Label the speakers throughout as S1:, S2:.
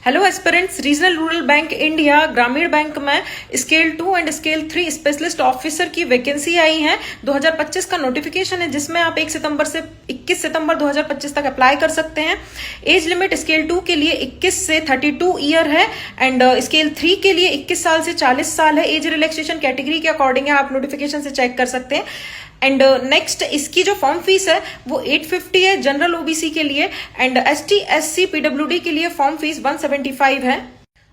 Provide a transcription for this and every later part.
S1: Hello aspirants, regional rural bank India ग्रामीण bank में scale 2 and scale 3 specialist officer की vacancy आई है। 2025 का नोटिफिकेशन है जिसमें आप 1 सितंबर से 21 सितंबर 2025 तक अप्लाई कर सकते हैं। एज लिमिट स्केल 2 के लिए 21 से 32 ईयर है एंड स्केल 3 के लिए 21 साल से 40 साल है। एज रिलैक्सेशन कैटेगरी के अकॉर्डिंग है, आप नोटिफिकेशन से चेक कर सकते हैं। एंड नेक्स्ट इसकी जो फॉर्म फीस है वो 850 है जनरल ओबीसी के लिए एंड एसटी एससी पीडब्ल्यूडी के लिए फॉर्म फीस 175 है।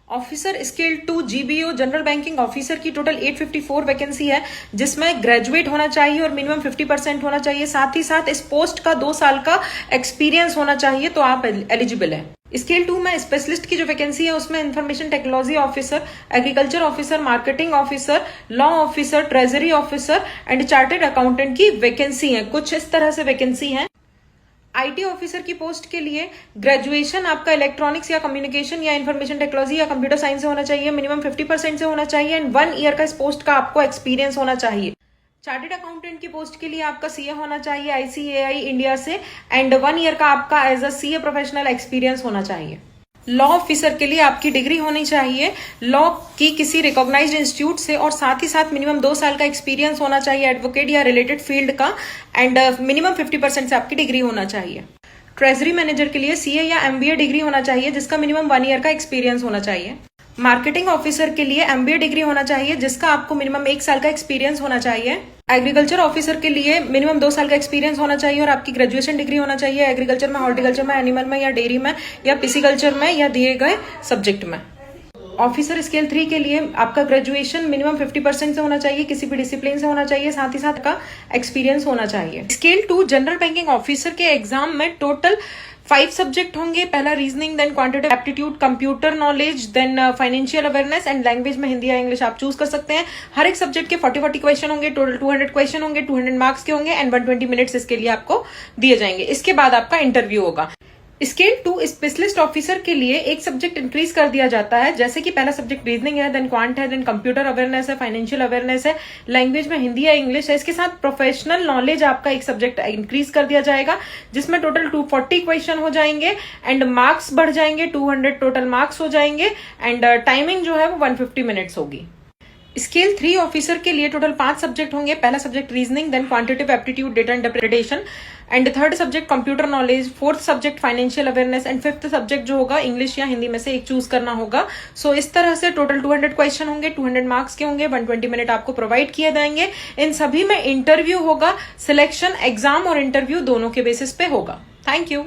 S1: Officer scale 2 GBO general banking officer की टोटल 854 वैकेंसी है जिसमें ग्रेजुएट होना चाहिए और मिनिमम 50% होना चाहिए। साथ ही साथ इस पोस्ट का 2 साल का एक्सपीरियंस होना चाहिए तो आप एलिजिबल है। स्केल 2 में स्पेशलिस्ट की जो वैकेंसी है उसमें information technology officer, agriculture officer, marketing officer, law officer, treasury officer and chartered accountant की वैकेंसी है। कुछ इस तरह से वैकेंसी है। आईटी ऑफिसर की पोस्ट के लिए ग्रेजुएशन आपका इलेक्ट्रॉनिक्स या कम्युनिकेशन या इंफॉर्मेशन टेक्नोलॉजी या कंप्यूटर साइंस से होना चाहिए, मिनिमम 50% से होना चाहिए एंड 1 ईयर का इस पोस्ट का आपको एक्सपीरियंस होना चाहिए। चार्टर्ड अकाउंटेंट की पोस्ट के लिए आपका सीए होना चाहिए आईसीएआई इंडिया से एंड 1 ईयर का आपका as a CA professional experience होना चाहिए। लॉ ऑफिसर के लिए आपकी डिग्री होनी चाहिए लॉ की किसी रिकॉग्नाइज्ड इंस्टीट्यूट से और साथ ही साथ मिनिमम 2 साल का एक्सपीरियंस होना चाहिए एडवोकेट या रिलेटेड फील्ड का एंड मिनिमम 50% से आपकी डिग्री होना चाहिए। ट्रेजरी मैनेजर के लिए सीए या एमबीए डिग्री होना चाहिए जिसका मिनिमम 1 ईयर का एक्सपीरियंस होना चाहिए। मार्केटिंग ऑफिसर के लिए एमबीए डिग्री होना चाहिए जिसका आपको मिनिमम 1 साल का एक्सपीरियंस होना चाहिए। एग्रीकल्चर ऑफिसर के लिए मिनिमम 2 साल का एक्सपीरियंस होना चाहिए और आपकी ग्रेजुएशन डिग्री होना चाहिए एग्रीकल्चर में, हॉर्टिकल्चर में, एनिमल में या डेयरी में या पिसिकल्चर में या दिए गए सब्जेक्ट में। ऑफिसर स्केल 3 के लिए आपका ग्रेजुएशन मिनिमम 50% से होना चाहिए, किसी भी डिसिप्लिन से होना चाहिए, साथ ही साथ का एक्सपीरियंस होना चाहिए। स्केल 2 जनरल बैंकिंग ऑफिसर के एग्जाम में टोटल 5 सब्जेक्ट होंगे। पहला reasoning, then quantitative aptitude, computer knowledge, then financial awareness and language में हिंदी या इंग्लिश आप चूज कर सकते हैं। हर एक सब्जेक्ट के 40 क्वेश्चन होंगे, टोटल 200 क्वेश्चन होंगे, 200 मार्क्स के होंगे एंड 120 मिनट्स इसके लिए आपको दिए जाएंगे। इसके बाद आपका इंटरव्यू होगा। स्केल 2 स्पेशलिस्ट ऑफिसर के लिए एक सब्जेक्ट इंक्रीज कर दिया जाता है, जैसे कि पहला सब्जेक्ट रीजनिंग है, देन क्वांट है, देन कंप्यूटर अवेयरनेस है, फाइनेंशियल अवेयरनेस है, लैंग्वेज में हिंदी या इंग्लिश है। इसके साथ प्रोफेशनल नॉलेज आपका एक सब्जेक्ट इंक्रीज कर दिया जाएगा जिसमें टोटल 240 क्वेश्चन हो जाएंगे एंड मार्क्स बढ़ जाएंगे, 200 टोटल मार्क्स हो जाएंगे एंड टाइमिंग जो है वो 150 मिनट्स होगी। स्केल 3 ऑफिसर के लिए टोटल 5 सब्जेक्ट होंगे। पहला subject reasoning, then quantitative aptitude, data interpretation and third subject computer knowledge, fourth subject financial awareness and fifth subject जो होगा इंग्लिश या हिंदी में से एक चूज करना होगा। सो इस तरह से टोटल 200 क्वेश्चन होंगे, 200 मार्क्स के होंगे, 120 मिनट आपको प्रोवाइड किए जाएंगे। इन सभी में इंटरव्यू होगा। सिलेक्शन एग्जाम और इंटरव्यू दोनों के बेसिस पे होगा। Thank you.